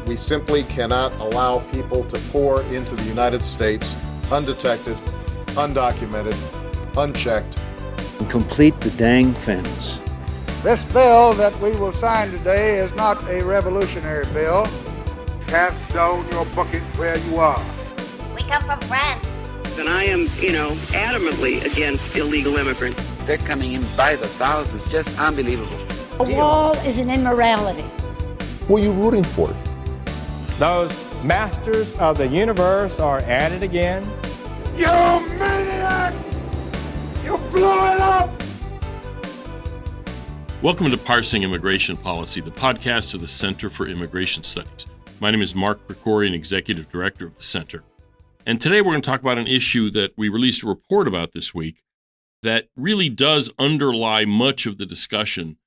We simply cannot allow people to pour into the United States undetected, undocumented, unchecked. And complete the dang fence. This bill that we will sign today is not a revolutionary bill. Cast down your bucket where you are. We come from France. And I am, adamantly against illegal immigrants. They're coming in by the thousands, just unbelievable. A wall is an immorality. Who are you rooting for? Those masters of the universe are at it again. You maniac! You blew it up! Welcome to Parsing Immigration Policy, the podcast of the Center for Immigration Studies. My name is Mark Krikorian, Executive Director of the Center. And today we're going to talk about an issue that we released a report about this week that really does underlie much of the discussion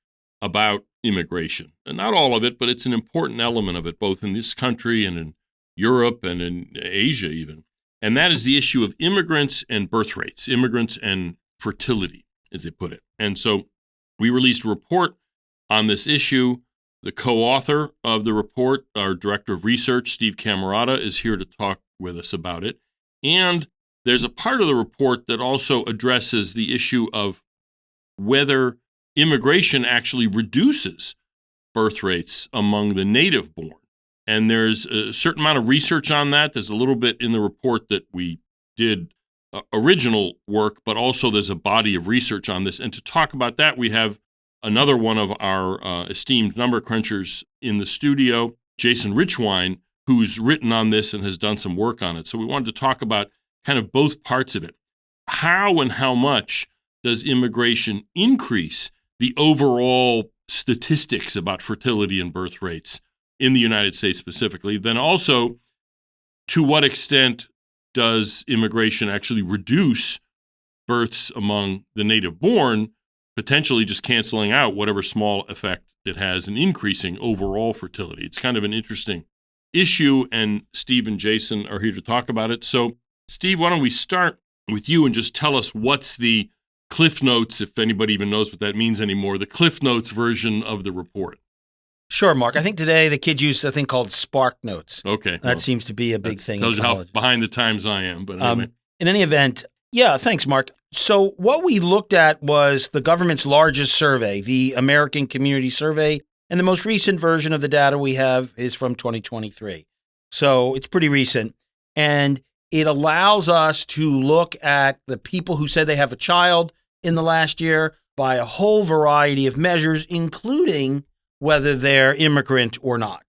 about immigration. And not all of it, but it's an important element of it, both in this country and in Europe and in Asia even. And that is the issue of immigrants and birth rates, immigrants and fertility, as they put it. And so we released a report on this issue. The co-author of the report, our Director of Research, Steven Camarota, is here to talk with us about it. And there's a part of the report that also addresses the issue of whether immigration actually reduces birth rates among the native born. And there's a certain amount of research on that. There's a little bit in the report that we did original work, but also there's a body of research on this. And to talk about that, we have another one of our esteemed number crunchers in the studio, Jason Richwine, who's written on this and has done some work on it. So we wanted to talk about kind of both parts of it. How and how much does immigration increase the overall statistics about fertility and birth rates in the United States specifically? Then also, to what extent does immigration actually reduce births among the native born, potentially just canceling out whatever small effect it has in increasing overall fertility? It's kind of an interesting issue, and Steve and Jason are here to talk about it. So, Steve, why don't we start with you and just tell us what's the Cliff Notes, if anybody even knows what that means anymore, the Cliff Notes version of the report. Sure, Mark. I think today the kids use a thing called Spark Notes. Okay. That seems to be a big thing. Tells you how behind the times I am. But anyway. In any event, yeah, thanks, Mark. So what we looked at was the government's largest survey, the American Community Survey, and the most recent version of the data we have is from 2023. So it's pretty recent. And it allows us to look at the people who said they have a child in the last year by a whole variety of measures, including whether they're immigrant or not.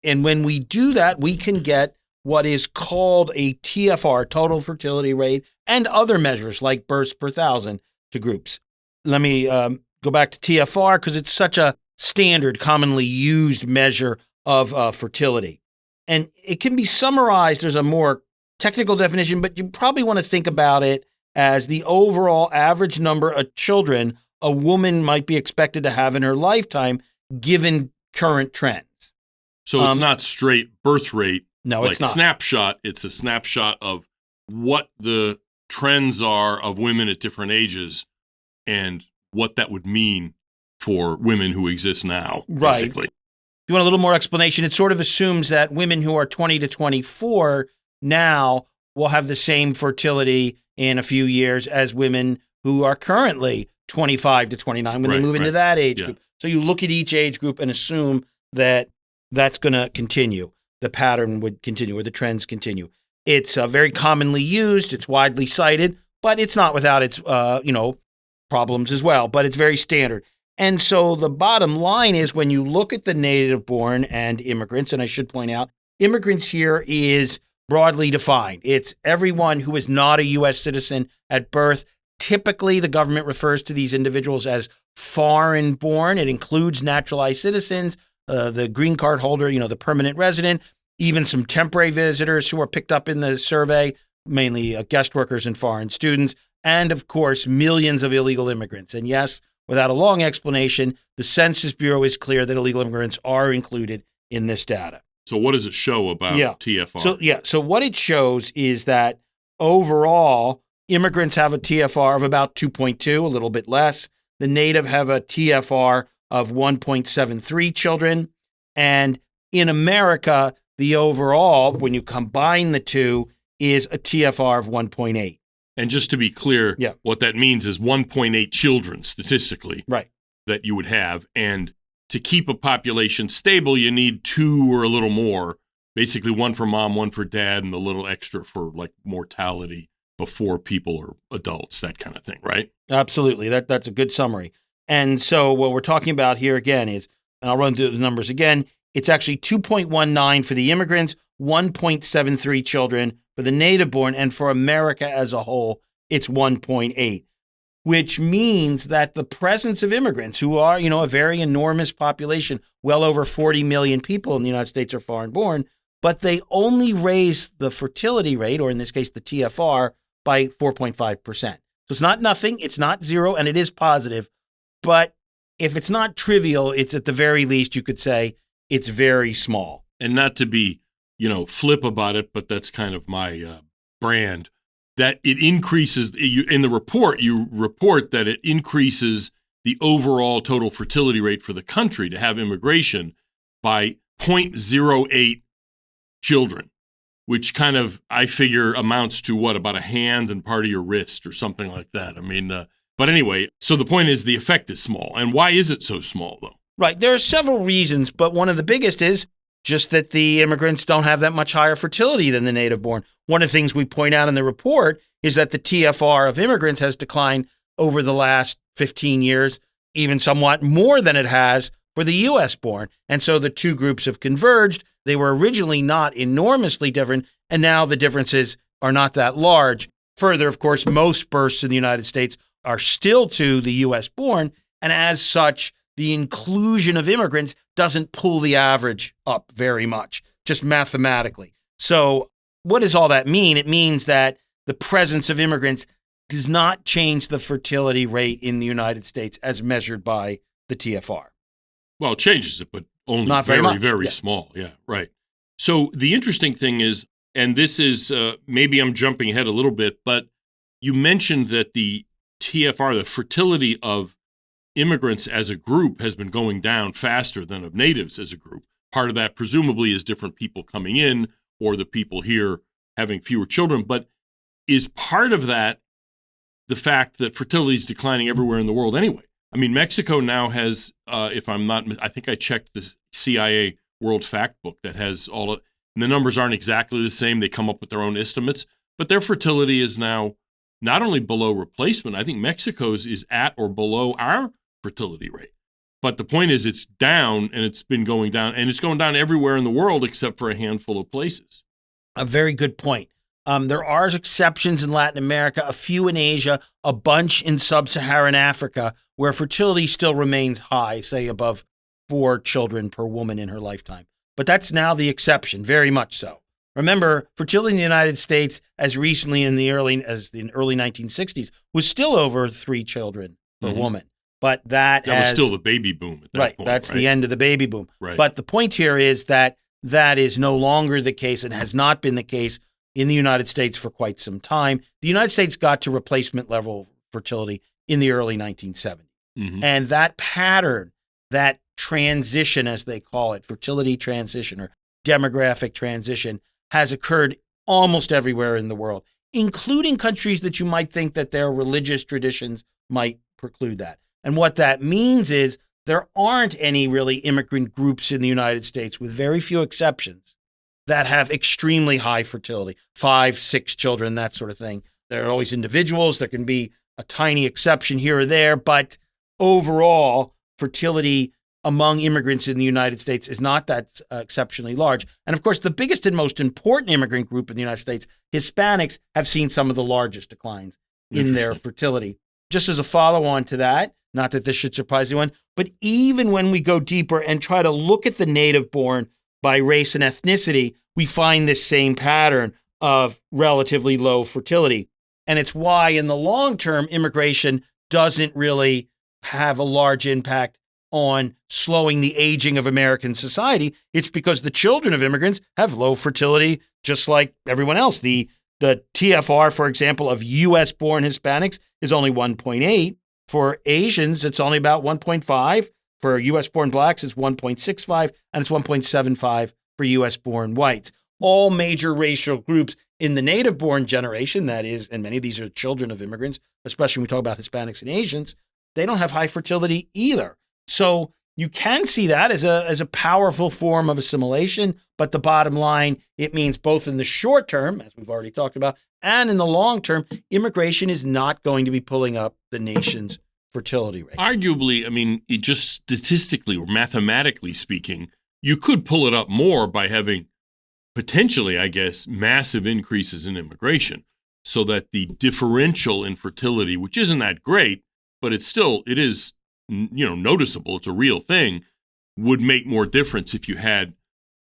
And when we do that, we can get what is called a TFR, total fertility rate, and other measures like births per thousand to groups. Let me go back to TFR because it's such a standard, commonly used measure of fertility. And it can be summarized, there's a more technical definition, but you probably want to think about it as the overall average number of children a woman might be expected to have in her lifetime, given current trends. So it's not straight birth rate. No, like it's not. Snapshot. It's a snapshot of what the trends are of women at different ages and what that would mean for women who exist now, basically. Right. If you want a little more explanation, it sort of assumes that women who are 20 to 24 now will have the same fertility in a few years as women who are currently 25 to 29 when they move into that age group. So you look at each age group and assume that that's going to continue. The pattern would continue or the trends continue. It's very commonly used. It's widely cited, but it's not without its, problems as well. But it's very standard. And so the bottom line is when you look at the native born and immigrants, and I should point out, immigrants here is broadly defined. It's everyone who is not a U.S. citizen at birth. Typically, the government refers to these individuals as foreign born. It includes naturalized citizens, the green card holder, the permanent resident, even some temporary visitors who are picked up in the survey, mainly guest workers and foreign students, and of course, millions of illegal immigrants. And yes, without a long explanation, the Census Bureau is clear that illegal immigrants are included in this data. So what does it show about TFR? So what it shows is that overall, immigrants have a TFR of about 2.2, a little bit less. The native have a TFR of 1.73 children, and In America, the overall, when you combine the two, is a TFR of 1.8. And just to be clear, what that means is 1.8 children statistically that you would have. And to keep a population stable, you need 2 or a little more, basically 1 for mom, 1 for dad, and a little extra for like mortality before people are adults, that kind of thing, right? Absolutely. That's a good summary. And so what we're talking about here again is, and I'll run through the numbers again, it's actually 2.19 for the immigrants, 1.73 children for the native born, and for America as a whole, it's 1.8, which means that the presence of immigrants, who are, a very enormous population, well over 40 million people in the United States are foreign born, but they only raise the fertility rate, or in this case, the TFR, by 4.5%. So it's not nothing, it's not zero, and it is positive. But if it's not trivial, it's at the very least, you could say, it's very small. And not to be, flip about it, but that's kind of my brand, that it increases, in the report, you report that it increases the overall total fertility rate for the country to have immigration by 0.08 children, which kind of, I figure, amounts to about a hand and part of your wrist or something like that. I mean, but anyway, so the point is the effect is small. And why is it so small, though? Right. There are several reasons, but one of the biggest is just that the immigrants don't have that much higher fertility than the native born. One of the things we point out in the report is that the TFR of immigrants has declined over the last 15 years, even somewhat more than it has for the U.S. born. And so the two groups have converged. They were originally not enormously different, and now the differences are not that large. Further, of course, most births in the United States are still to the U.S. born, and as such, the inclusion of immigrants doesn't pull the average up very much, just mathematically. So what does all that mean? It means that the presence of immigrants does not change the fertility rate in the United States as measured by the TFR. Well, it changes it, but only not very, very small. Yeah, right. So the interesting thing is, and this is, maybe I'm jumping ahead a little bit, but you mentioned that the TFR, the fertility of immigrants as a group, has been going down faster than of natives as a group. Part of that presumably is different people coming in or the people here having fewer children. But is part of that the fact that fertility is declining everywhere in the world anyway? I mean, Mexico now has, if I'm not, I think I checked the CIA World Fact Book that has all of, and the numbers aren't exactly the same. They come up with their own estimates, but their fertility is now not only below replacement. I think Mexico's is at or below our fertility rate. But the point is it's down, and it's been going down, and it's going down everywhere in the world except for a handful of places. A very good point. There are exceptions in Latin America, a few in Asia, a bunch in sub-Saharan Africa, where fertility still remains high, say above 4 children per woman in her lifetime. But that's now the exception, very much so. Remember, fertility in the United States, as recently in the early 1960s, was still over 3 children per woman. But that was still the baby boom at that point. That's the end of the baby boom. Right. But the point here is that that is no longer the case and has not been the case in the United States for quite some time. The United States got to replacement level fertility in the early 1970s. Mm-hmm. And that pattern, that transition, as they call it, fertility transition or demographic transition, has occurred almost everywhere in the world, including countries that you might think that their religious traditions might preclude that. And what that means is there aren't any really immigrant groups in the United States, with very few exceptions, that have extremely high fertility, 5, 6 children, that sort of thing. There are always individuals. There can be a tiny exception here or there, but overall, fertility among immigrants in the United States is not that exceptionally large. And of course, the biggest and most important immigrant group in the United States, Hispanics, have seen some of the largest declines in their fertility. Just as a follow-on to that, not that this should surprise anyone, but even when we go deeper and try to look at the native born by race and ethnicity, we find this same pattern of relatively low fertility. And it's why in the long term, immigration doesn't really have a large impact on slowing the aging of American society. It's because the children of immigrants have low fertility, just like everyone else. The TFR, for example, of U.S. born Hispanics is only 1.8. For Asians, it's only about 1.5. For U.S.-born blacks, it's 1.65, and it's 1.75 for U.S.-born whites. All major racial groups in the native-born generation, that is, and many of these are children of immigrants, especially when we talk about Hispanics and Asians, they don't have high fertility either. So you can see that as a powerful form of assimilation, but the bottom line, it means both in the short term, as we've already talked about, and in the long term, immigration is not going to be pulling up the nation's fertility rate. Arguably, I mean, it just statistically or mathematically speaking, you could pull it up more by having potentially, I guess, massive increases in immigration so that the differential in fertility, which isn't that great, but it is, noticeable, it's a real thing, would make more difference if you had,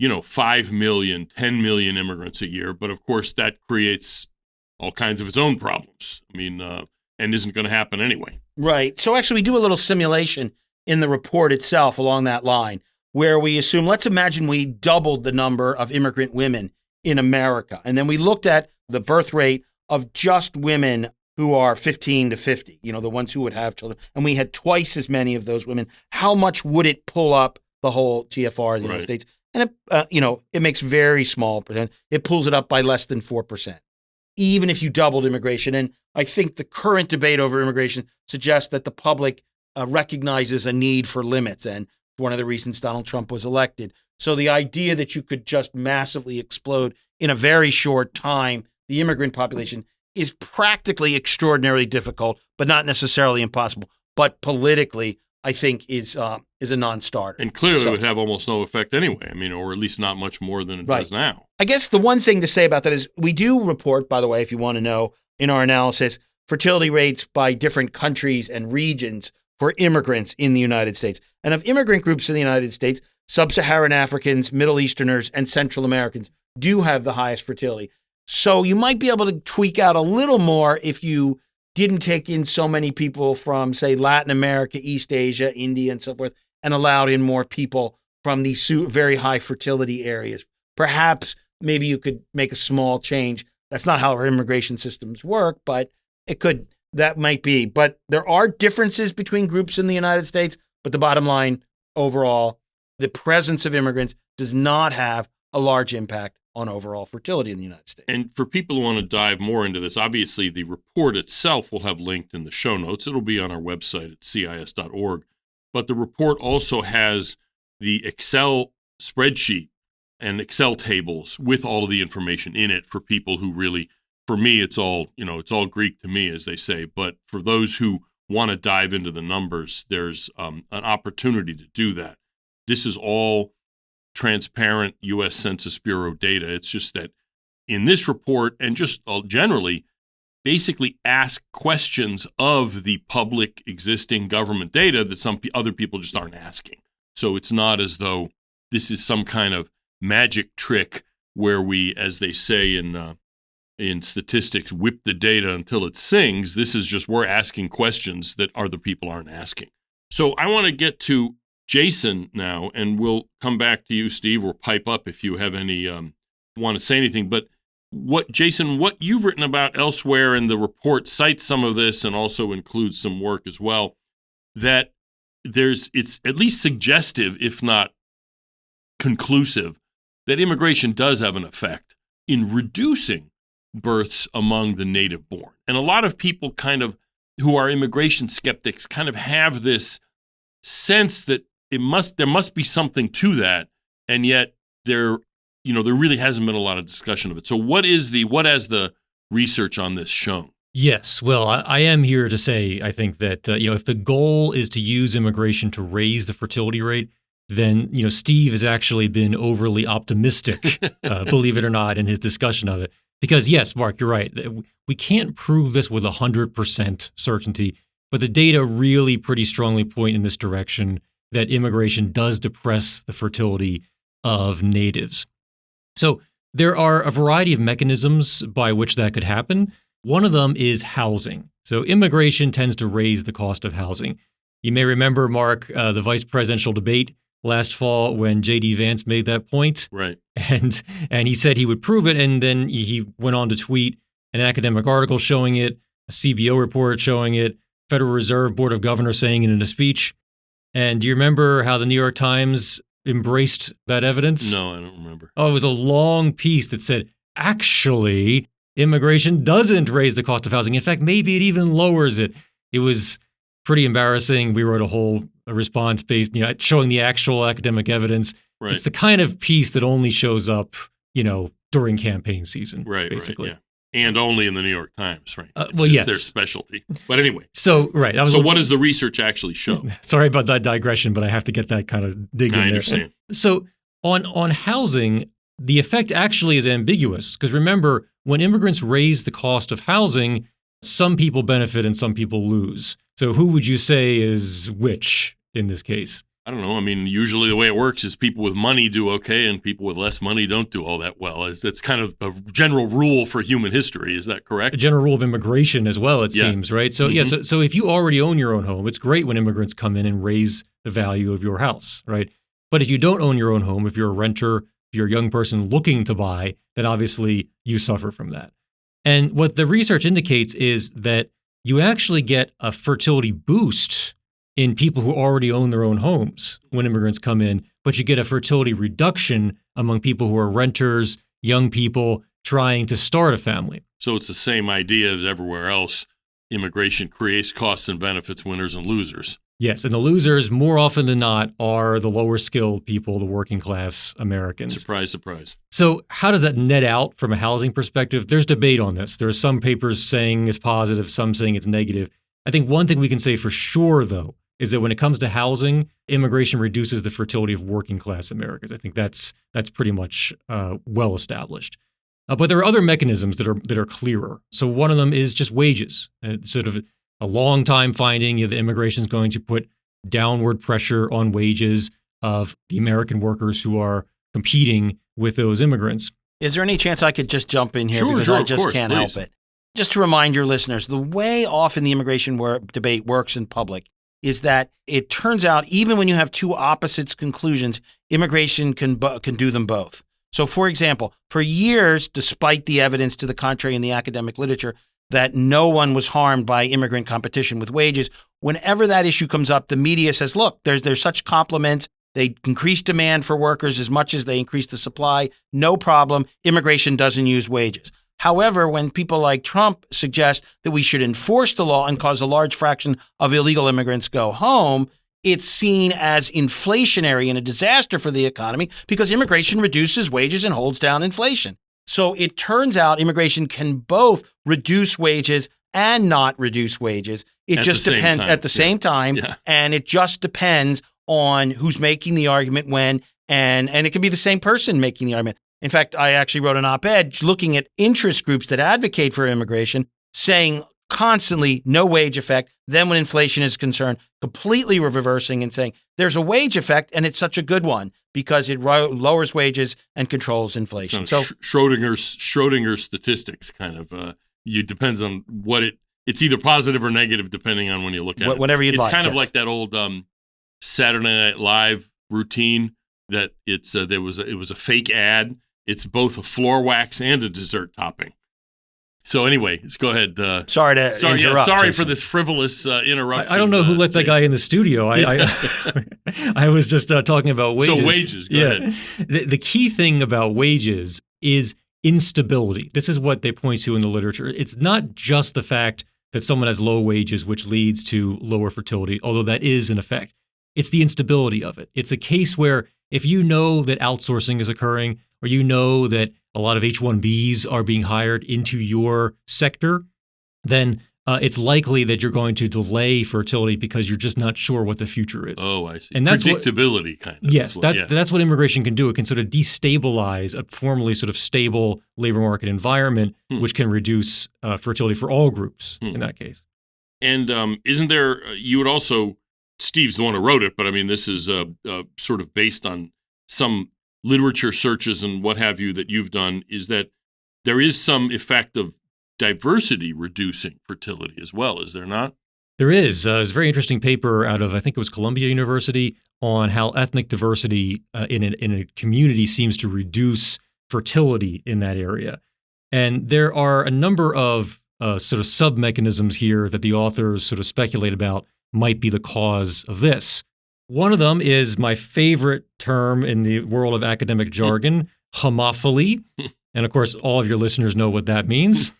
5 million, 10 million immigrants a year. But of course, that creates all kinds of its own problems. I mean, and isn't going to happen anyway. Right. So actually, we do a little simulation in the report itself along that line, where we assume, let's imagine we doubled the number of immigrant women in America. And then we looked at the birth rate of just women who are 15 to 50, the ones who would have children. And we had twice as many of those women. How much would it pull up the whole TFR in the United States? And, it makes very small percent. It pulls it up by less than 4%, even if you doubled immigration. And I think the current debate over immigration suggests that the public recognizes a need for limits. And one of the reasons Donald Trump was elected. So the idea that you could just massively explode in a very short time the immigrant population is practically extraordinarily difficult, but not necessarily impossible. But politically, I think is a non-starter. And clearly it would have almost no effect anyway. I mean, or at least not much more than it does now. I guess the one thing to say about that is we do report, by the way, if you want to know, in our analysis, fertility rates by different countries and regions for immigrants in the United States. And of immigrant groups in the United States, Sub-Saharan Africans, Middle Easterners, and Central Americans do have the highest fertility. So you might be able to tweak out a little more if you didn't take in so many people from, say, Latin America, East Asia, India, and so forth, and allowed in more people from these very high fertility areas. Perhaps maybe you could make a small change. That's not how our immigration systems work, but that might be. But there are differences between groups in the United States. But the bottom line, overall, the presence of immigrants does not have a large impact on overall fertility in the United States. And for people who want to dive more into this, obviously the report itself will have linked in the show notes. It'll be on our website at cis.org. But the report also has the Excel spreadsheet and Excel tables with all of the information in it for people who really, for me, it's all Greek to me, as they say. But for those who want to dive into the numbers, there's an opportunity to do that. This is all transparent U.S. Census Bureau data. It's just that in this report and just generally, basically ask questions of the public existing government data that some other people just aren't asking. So it's not as though this is some kind of magic trick where we, as they say in statistics, whip the data until it sings. This is just we're asking questions that other people aren't asking. So I want to get to Jason now, and we'll come back to you, Steve, or pipe up if you have any want to say anything. But Jason, what you've written about elsewhere in the report cites some of this and also includes some work as well, that it's at least suggestive, if not conclusive, that immigration does have an effect in reducing births among the native born. And a lot of people who are immigration skeptics kind of have this sense that there must be something to that, and yet there really hasn't been a lot of discussion of it. So what has the research on this shown? Yes, well, I am here to say I think that if the goal is to use immigration to raise the fertility rate, then Steve has actually been overly optimistic, believe it or not, in his discussion of it. Because yes, Mark, you're right. We can't prove this with 100% certainty, but the data really pretty strongly point in this direction that immigration does depress the fertility of natives. So there are a variety of mechanisms by which that could happen. One of them is housing. So immigration tends to raise the cost of housing. You may remember, Mark, the vice presidential debate last fall when J.D. Vance made that point. Right. And he said he would prove it, and then he went on to tweet an academic article showing it, a CBO report showing it, Federal Reserve Board of Governors saying it in a speech. And do you remember how the New York Times embraced that evidence? No, I don't remember. Oh, it was a long piece that said, actually, immigration doesn't raise the cost of housing. In fact, maybe it even lowers it. It was pretty embarrassing. We wrote a whole response based, showing the actual academic evidence. Right. It's the kind of piece that only shows up, during campaign season, basically. Right, yeah. And only in the New York Times, right? Well, it's yes. their specialty. But anyway. So, right. So what does the research actually show? Sorry about that digression, but I have to get that kind of dig in there. I understand. So on housing, the effect actually is ambiguous because remember, when immigrants raise the cost of housing, some people benefit and some people lose. So who would you say is which in this case? I don't know. I mean, usually the way it works is people with money do okay and people with less money don't do all that well. That's kind of a general rule for human history. Is that correct? A general rule of immigration as well, it seems, right? So, so if you already own your own home, it's great when immigrants come in and raise the value of your house, right? But if you don't own your own home, if you're a renter, if you're a young person looking to buy, then obviously you suffer from that. And what the research indicates is that you actually get a fertility boost in people who already own their own homes when immigrants come in, but you get a fertility reduction among people who are renters, young people trying to start a family. So it's the same idea as everywhere else. Immigration creates costs and benefits, winners and losers. Yes, and the losers, more often than not, are the lower skilled people, the working class Americans. Surprise, surprise. So how does that net out from a housing perspective? There's debate on this. There are some papers saying it's positive, some saying it's negative. I think one thing we can say for sure, though, is that when it comes to housing, immigration reduces the fertility of working class Americans. I think that's pretty much well established. But there are other mechanisms that are clearer. So one of them is just wages. Sort of a long time finding that immigration is going to put downward pressure on wages of the American workers who are competing with those immigrants. Is there any chance I could just jump in here? Sure, because sure, I just of course, can't please. help it. Just to remind your listeners, the way often the immigration debate works in public is that it turns out even when you have two opposites conclusions, immigration can do them both. So, for example, for years, despite the evidence to the contrary in the academic literature that no one was harmed by immigrant competition with wages, whenever that issue comes up, the media says, look, there's such complements. They increase demand for workers as much as they increase the supply. No problem. Immigration doesn't use wages. However, when people like Trump suggest that we should enforce the law and cause a large fraction of illegal immigrants go home, it's seen as inflationary and a disaster for the economy because immigration reduces wages and holds down inflation. So it turns out immigration can both reduce wages and not reduce wages. It just depends at the same time. And it just depends on who's making the argument when, and it can be the same person making the argument. In fact, I actually wrote an op-ed looking at interest groups that advocate for immigration, saying constantly no wage effect. Then when inflation is concerned, completely reversing and saying there's a wage effect and it's such a good one because it lowers wages and controls inflation. So Schrodinger's statistics kind of, it depends on what it's either positive or negative depending on when you look at it. Whatever you'd like. It's kind of like that old Saturday Night Live routine that it was a fake ad. It's both a floor wax and a dessert topping. So anyway, let's go ahead. Sorry to interrupt. Sorry for this frivolous interruption. I don't know who let that guy in the studio. I was just talking about wages. So wages, go ahead. The key thing about wages is instability. This is what they point to in the literature. It's not just the fact that someone has low wages, which leads to lower fertility, although that is an effect. It's the instability of it. It's a case where if you know that outsourcing is occurring, or you know that a lot of H-1Bs are being hired into your sector, then it's likely that you're going to delay fertility because you're just not sure what the future is. Oh, I see. And that's predictability, kind of. Yes, that's what immigration can do. It can sort of destabilize a formerly sort of stable labor market environment, which can reduce fertility for all groups in that case. And isn't there, you would also, Steve's the one who wrote it, but I mean, this is sort of based on some literature searches and what have you that you've done, is that there is some effect of diversity reducing fertility as well, is there not? There is. There's a very interesting paper out of, I think it was Columbia University, on how ethnic diversity in a community seems to reduce fertility in that area. And there are a number of sort of sub-mechanisms here that the authors sort of speculate about might be the cause of this. One of them is my favorite term in the world of academic jargon, homophily. And of course, all of your listeners know what that means.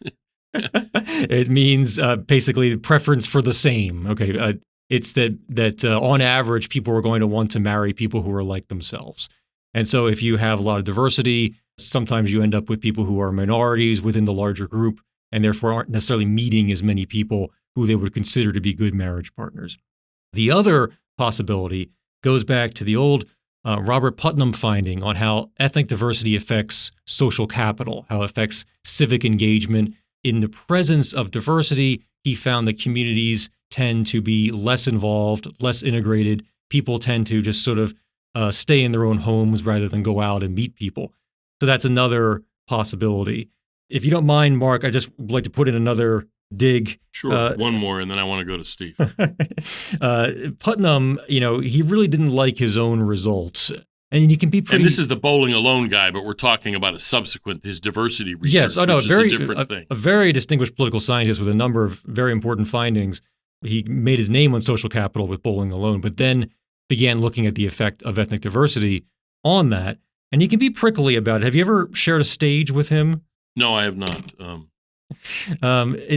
It means basically preference for the same. Okay, it's that on average, people are going to want to marry people who are like themselves. And so if you have a lot of diversity, sometimes you end up with people who are minorities within the larger group and therefore aren't necessarily meeting as many people who they would consider to be good marriage partners. The other possibility goes back to the old Robert Putnam finding on how ethnic diversity affects social capital, how it affects civic engagement. In the presence of diversity, he found that communities tend to be less involved, less integrated. People tend to just sort of stay in their own homes rather than go out and meet people. So that's another possibility. If you don't mind, Mark, I just would like to put in another dig. Sure, one more, and then I want to go to Steve. Putnam, he really didn't like his own results. And you can be pretty... And this is the bowling alone guy, but we're talking about his diversity research, which is a different thing. A very distinguished political scientist with a number of very important findings. He made his name on social capital with bowling alone, but then began looking at the effect of ethnic diversity on that. And you can be prickly about it. Have you ever shared a stage with him? No, I have not.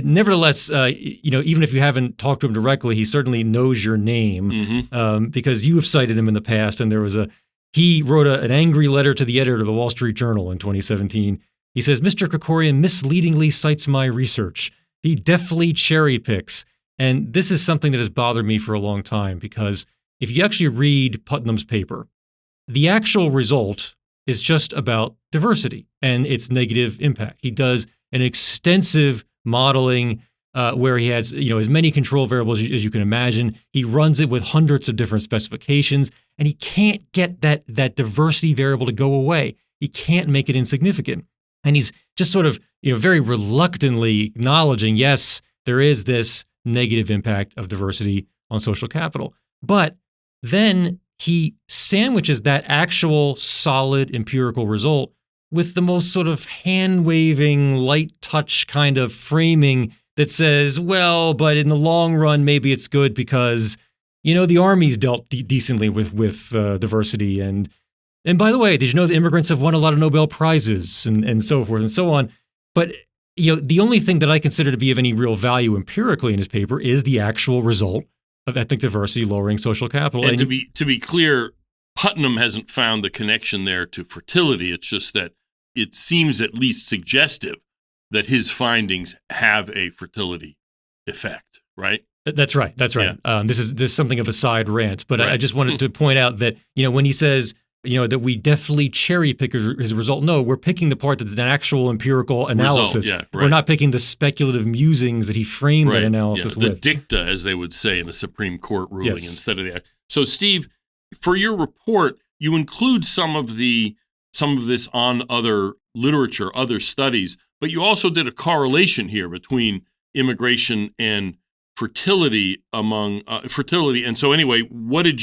Nevertheless, even if you haven't talked to him directly, he certainly knows your name because you have cited him in the past. And he wrote an angry letter to the editor of the Wall Street Journal in 2017. He says, Mr. Krikorian misleadingly cites my research. He deftly cherry picks. And this is something that has bothered me for a long time because if you actually read Putnam's paper, the actual result is just about diversity and its negative impact. He does an extensive modeling where he has as many control variables as you can imagine. He runs it with hundreds of different specifications, and he can't get that diversity variable to go away. He can't make it insignificant. And he's just sort of very reluctantly acknowledging, yes, there is this negative impact of diversity on social capital. But then he sandwiches that actual solid empirical result with the most sort of hand-waving, light touch kind of framing that says, well, but in the long run, maybe it's good because, the Army's dealt decently with diversity. And by the way, did you know the immigrants have won a lot of Nobel Prizes and so forth and so on? But, the only thing that I consider to be of any real value empirically in his paper is the actual result of ethnic diversity lowering social capital. And to be clear, Putnam hasn't found the connection there to fertility. It's just that it seems at least suggestive that his findings have a fertility effect, right? That's right. Yeah. This is something of a side rant, but right. I just wanted to point out that, when he says, that we definitely cherry pick his result, no, we're picking the part that's an actual empirical analysis. Right. We're not picking the speculative musings that he framed that analysis with. The dicta, as they would say in a Supreme Court ruling, instead of the... So, Steve, for your report, you include some of this on other literature, other studies, but you also did a correlation here between immigration and fertility among fertility. And so anyway, what did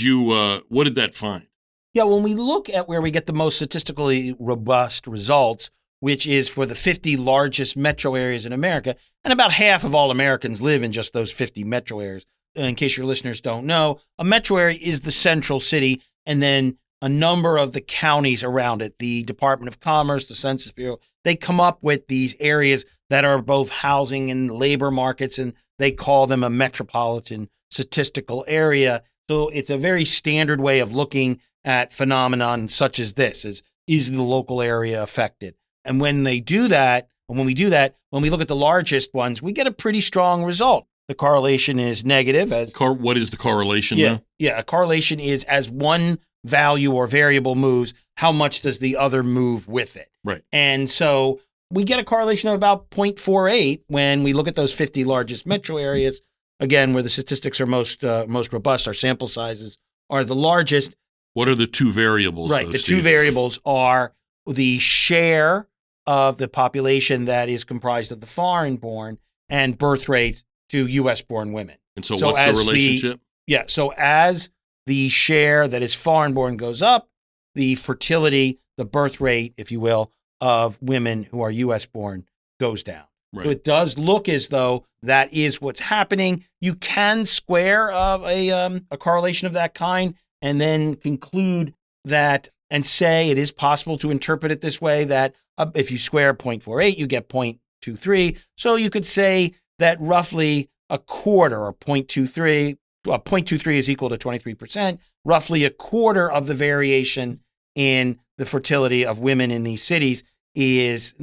that find? Yeah, when we look at where we get the most statistically robust results, which is for the 50 largest metro areas in America, and about half of all Americans live in just those 50 metro areas. In case your listeners don't know, a metro area is the central city, and then a number of the counties around it, the Department of Commerce, the Census Bureau, they come up with these areas that are both housing and labor markets, and they call them a metropolitan statistical area. So it's a very standard way of looking at phenomenon such as this, is the local area affected? And when we do that, when we look at the largest ones, we get a pretty strong result. The correlation is negative. What is the correlation now? Yeah, a correlation is as one value or variable moves, how much does the other move with it? Right. And so we get a correlation of about 0.48 when we look at those 50 largest metro areas, again, where the statistics are most robust, our sample sizes are the largest. What are the two variables? Right. The two variables are the share of the population that is comprised of the foreign-born and birth rates to U.S.-born women. And so what's the relationship? So as the share that is foreign-born goes up, the fertility, the birth rate, if you will, of women who are U.S.-born goes down. Right. So it does look as though that is what's happening. You can square a correlation of that kind and then conclude that and say it is possible to interpret it this way, that if you square 0.48, you get 0.23. So you could say that roughly a quarter, or 0.23, 0.23 is equal to 23%, roughly a quarter of the variation in the fertility of women in these cities is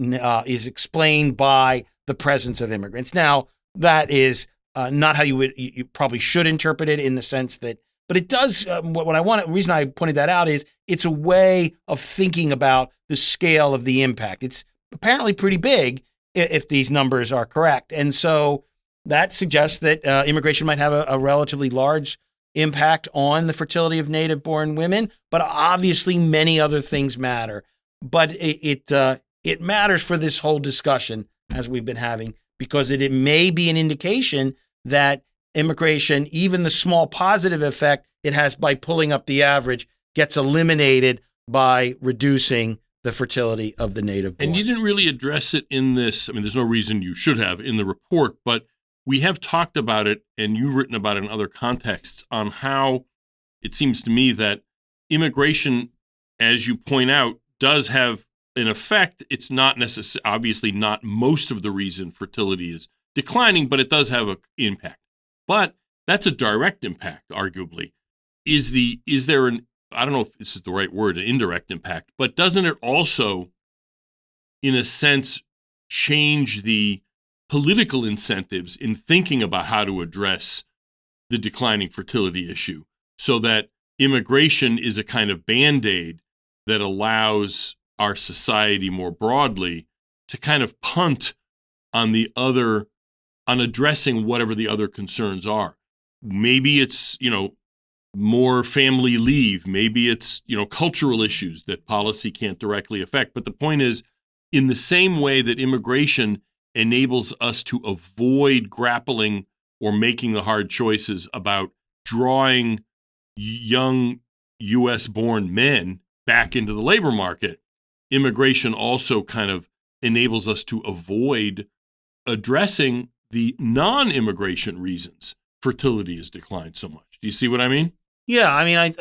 explained by the presence of immigrants. Now, that is not how you probably should interpret it, in the sense that, but it does, the reason I pointed that out is it's a way of thinking about the scale of the impact. It's apparently pretty big if these numbers are correct. And so that suggests that immigration might have a relatively large impact on the fertility of native-born women, but obviously many other things matter. But it matters for this whole discussion, as we've been having, because it may be an indication that immigration, even the small positive effect it has by pulling up the average, gets eliminated by reducing the fertility of the native-born. And you didn't really address it in this. I mean, there's no reason you should have in the report, but we have talked about it, and you've written about it in other contexts, on how it seems to me that immigration, as you point out, does have an effect. It's not obviously not most of the reason fertility is declining, but it does have an impact. But that's a direct impact, arguably. Is there an, I don't know if this is the right word, an indirect impact, but doesn't it also, in a sense, change the political incentives in thinking about how to address the declining fertility issue, so that immigration is a kind of Band-Aid that allows our society more broadly to kind of punt on addressing whatever the other concerns are? Maybe it's, more family leave. Maybe it's, cultural issues that policy can't directly affect. But the point is, in the same way that immigration enables us to avoid grappling or making the hard choices about drawing young U.S.-born men back into the labor market, immigration also kind of enables us to avoid addressing the non-immigration reasons fertility has declined so much. Do you see what I mean? Yeah, I mean, I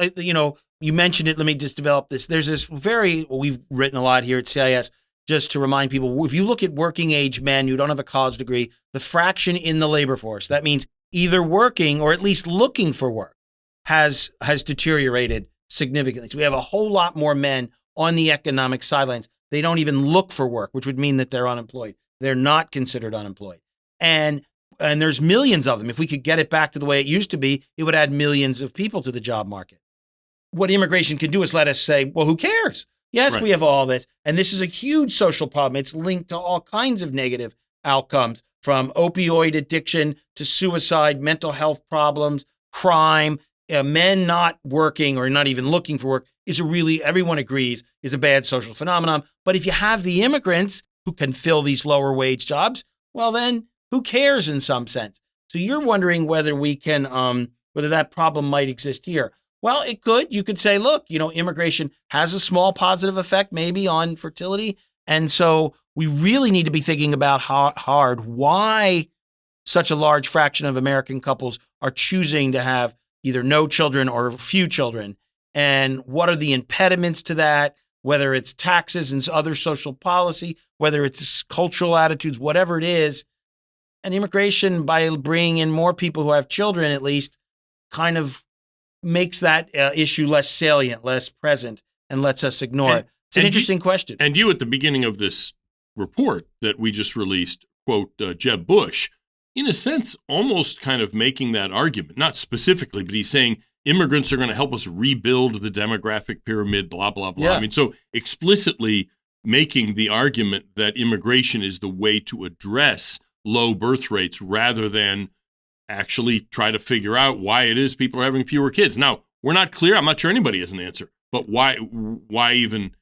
you mentioned it. Let me just develop this. There's this we've written a lot here at CIS, just to remind people, if you look at working age men who don't have a college degree, the fraction in the labor force, that means either working or at least looking for work, has deteriorated significantly. So we have a whole lot more men on the economic sidelines. They don't even look for work, which would mean that they're unemployed. They're not considered unemployed. And there's millions of them. If we could get it back to the way it used to be, it would add millions of people to the job market. What immigration can do is let us say, well, who cares? Yes, right. We have all this. And this is a huge social problem. It's linked to all kinds of negative outcomes, from opioid addiction to suicide, mental health problems, crime. Men not working or not even looking for work is everyone agrees, is a bad social phenomenon. But if you have the immigrants who can fill these lower wage jobs, well, then who cares in some sense? So you're wondering whether we can, whether that problem might exist here. Well, it could. You could say, look, immigration has a small positive effect maybe on fertility. And so we really need to be thinking about hard why such a large fraction of American couples are choosing to have either no children or few children. And what are the impediments to that, whether it's taxes and other social policy, whether it's cultural attitudes, whatever it is. And immigration, by bringing in more people who have children, at least, kind of makes that issue less salient, less present, and lets us ignore it. It's an interesting question. And you, at the beginning of this report that we just released, quote Jeb Bush, in a sense, almost kind of making that argument, not specifically, but he's saying immigrants are going to help us rebuild the demographic pyramid, blah, blah, blah. Yeah. I mean, so explicitly making the argument that immigration is the way to address low birth rates rather than actually try to figure out why it is people are having fewer kids. Now, we're not clear. I'm not sure anybody has an answer. But why even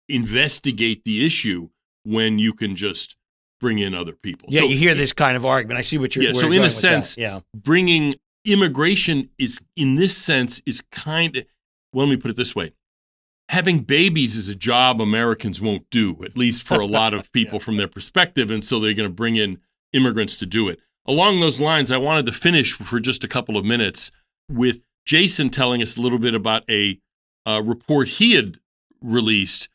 investigate the issue when you can just bring in other people? Yeah, so, you hear this kind of argument. I see what you're so in a sense, bringing immigration is, in this sense, is kind of, well, let me put it this way. Having babies is a job Americans won't do, at least for a lot of people from their perspective, and so they're going to bring in immigrants to do it. Along those lines, I wanted to finish for just a couple of minutes with Jason telling us a little bit about a report he had released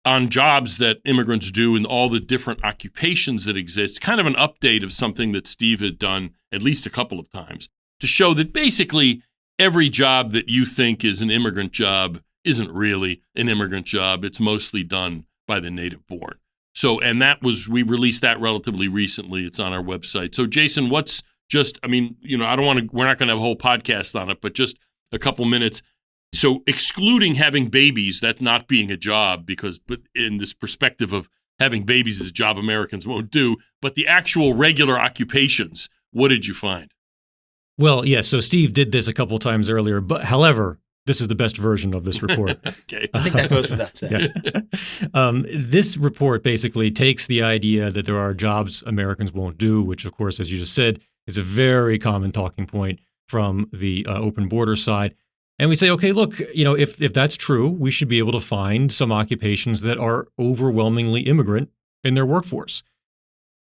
on jobs that immigrants do and all the different occupations that exist, kind of an update of something that Steve had done at least a couple of times to show that basically every job that you think is an immigrant job isn't really an immigrant job. It's mostly done by the native born. So, and we released that relatively recently. It's on our website. So Jason, we're not going to have a whole podcast on it, but just a couple minutes. So excluding having babies, that not being a job, but in this perspective of having babies is a job Americans won't do, but the actual regular occupations, what did you find? Well, yes. So Steve did this a couple of times earlier, but however, this is the best version of this report. Okay. I think that goes without saying. Yeah. This report basically takes the idea that there are jobs Americans won't do, which of course, as you just said, is a very common talking point from the open border side. And we say, okay, look, if that's true, we should be able to find some occupations that are overwhelmingly immigrant in their workforce.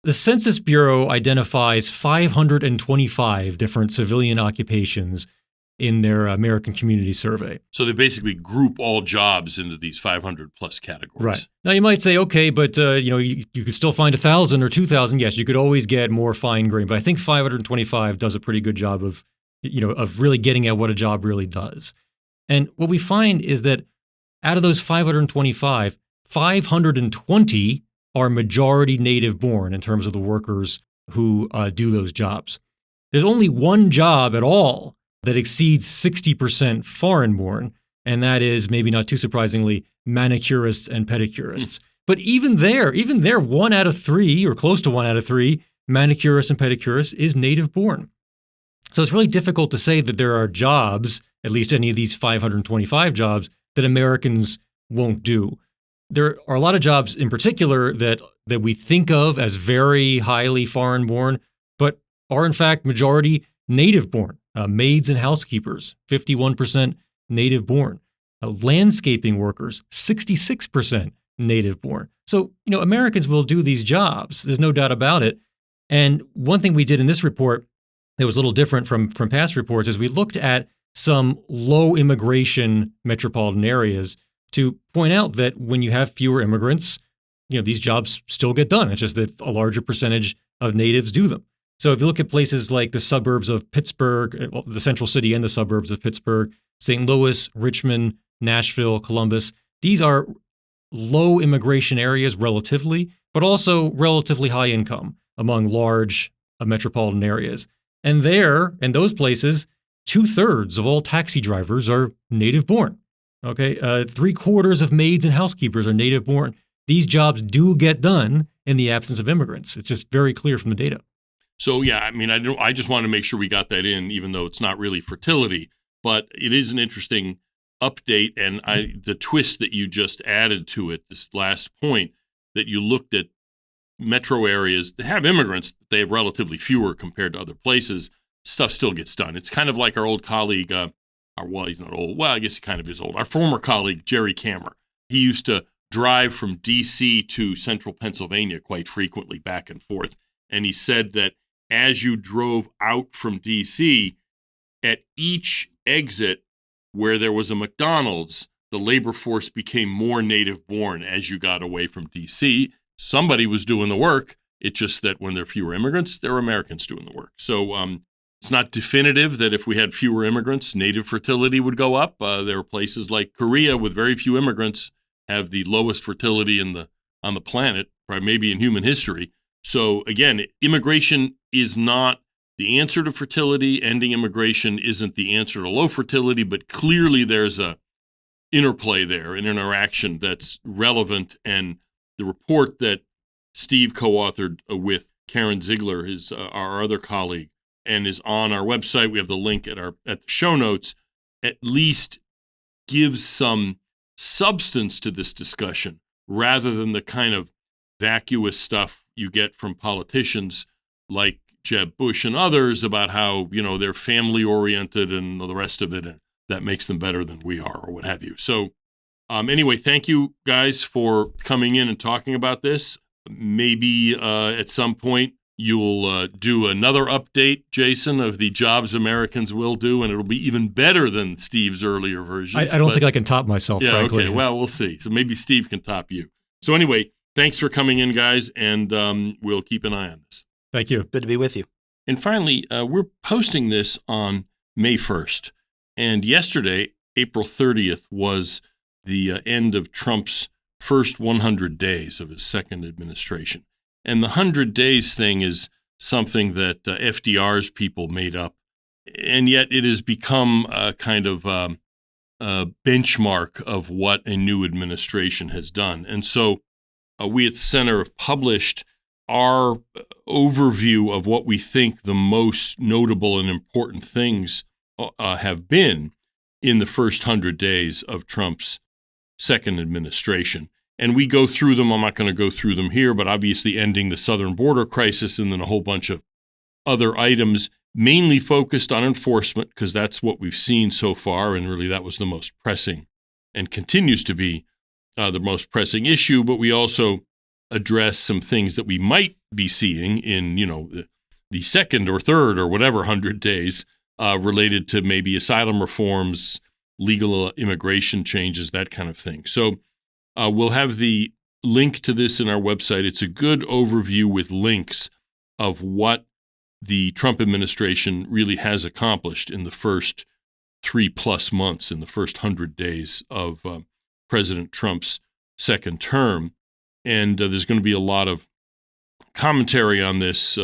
The Census Bureau identifies 525 different civilian occupations in their American Community Survey. So they basically group all jobs into these 500 plus categories. Right. Now you might say, okay, but you could still find 1,000 or 2,000. Yes, you could always get more fine grained, but I think 525 does a pretty good job of really getting at what a job really does. And what we find is that out of those 525, 520 are majority native born in terms of the workers who do those jobs. There's only one job at all that exceeds 60% foreign born, and that is, maybe not too surprisingly, manicurists and pedicurists. But even there, 1 out of 3, or close to 1 out of 3, manicurists and pedicurists is native born. So it's really difficult to say that there are jobs, at least any of these 525 jobs, that Americans won't do. There are a lot of jobs in particular that we think of as very highly foreign born, but are in fact majority native born. Maids and housekeepers, 51% native born. Landscaping workers, 66% native born. So, Americans will do these jobs. There's no doubt about it. And one thing we did in this report that was a little different from past reports is we looked at some low immigration metropolitan areas to point out that when you have fewer immigrants, these jobs still get done. It's just that a larger percentage of natives do them. So if you look at places like the suburbs of Pittsburgh, the central city and the suburbs of Pittsburgh, St. Louis, Richmond, Nashville, Columbus, these are low immigration areas relatively, but also relatively high income among large metropolitan areas. And there, in those places, 2/3 of all taxi drivers are native born. Okay, 3/4 of maids and housekeepers are native born. These jobs do get done in the absence of immigrants. It's just very clear from the data. So, yeah, I just want to make sure we got that in, even though it's not really fertility, but it is an interesting update. And the twist that you just added to it, this last point, that you looked at metro areas that have immigrants, but they have relatively fewer compared to other places, stuff still gets done. It's kind of like our old colleague, he's not old. Well, I guess he kind of is old. Our former colleague, Jerry Camer. He used to drive from D.C. to central Pennsylvania quite frequently, back and forth. And he said that as you drove out from D.C., at each exit where there was a McDonald's, the labor force became more native born as you got away from D.C. Somebody was doing the work. It's just that when there are fewer immigrants, there are Americans doing the work. So it's not definitive that if we had fewer immigrants, native fertility would go up. There are places like Korea with very few immigrants have the lowest fertility on the planet, probably maybe in human history. So again, immigration is not the answer to fertility. Ending immigration isn't the answer to low fertility, but clearly there's a interplay there, an interaction that's relevant. And the report that Steve co-authored with Karen Ziegler, our other colleague, and is on our website, we have the link at the show notes, at least gives some substance to this discussion rather than the kind of vacuous stuff you get from politicians like Jeb Bush and others about how, they're family oriented and the rest of it, and that makes them better than we are or what have you. So anyway, thank you guys for coming in and talking about this. Maybe at some point you'll do another update, Jason, of the jobs Americans will do, and it'll be even better than Steve's earlier versions. I don't think I can top myself, frankly. Okay, well, we'll see. So maybe Steve can top you. So anyway, thanks for coming in, guys, and we'll keep an eye on this. Thank you. Good to be with you. And finally, we're posting this on May 1st. And yesterday, April 30th, was the end of Trump's first 100 days of his second administration. And the 100 days thing is something that FDR's people made up. And yet it has become a kind of a benchmark of what a new administration has done. And so we at the Center have published our overview of what we think the most notable and important things have been in the first 100 days of Trump's second administration. And we go through them. I'm not going to go through them here, but obviously ending the southern border crisis and then a whole bunch of other items, mainly focused on enforcement, because that's what we've seen so far. And really that was the most pressing and continues to be the most pressing issue. But we also address some things that we might be seeing in, the second or third or whatever 100 days related to maybe asylum reforms, legal immigration changes, that kind of thing. So we'll have the link to this in our website. It's a good overview with links of what the Trump administration really has accomplished in the first 3+ months, in the first 100 days of President Trump's second term. And there's going to be a lot of commentary on this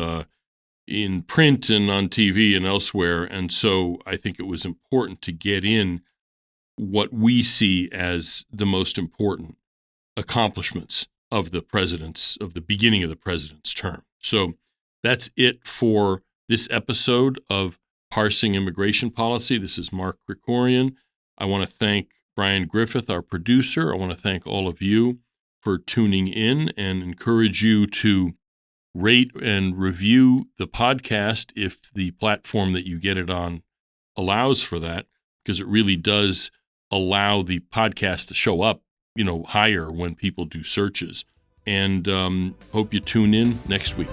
in print and on TV and elsewhere. And so I think it was important to get in what we see as the most important accomplishments of the beginning of the president's term. So that's it for this episode of Parsing Immigration Policy. This is Mark Krikorian. I want to thank Brian Griffith, our producer. I want to thank all of you for tuning in and encourage you to rate and review the podcast if the platform that you get it on allows for that, because it really does allow the podcast to show up, higher when people do searches. And hope you tune in next week.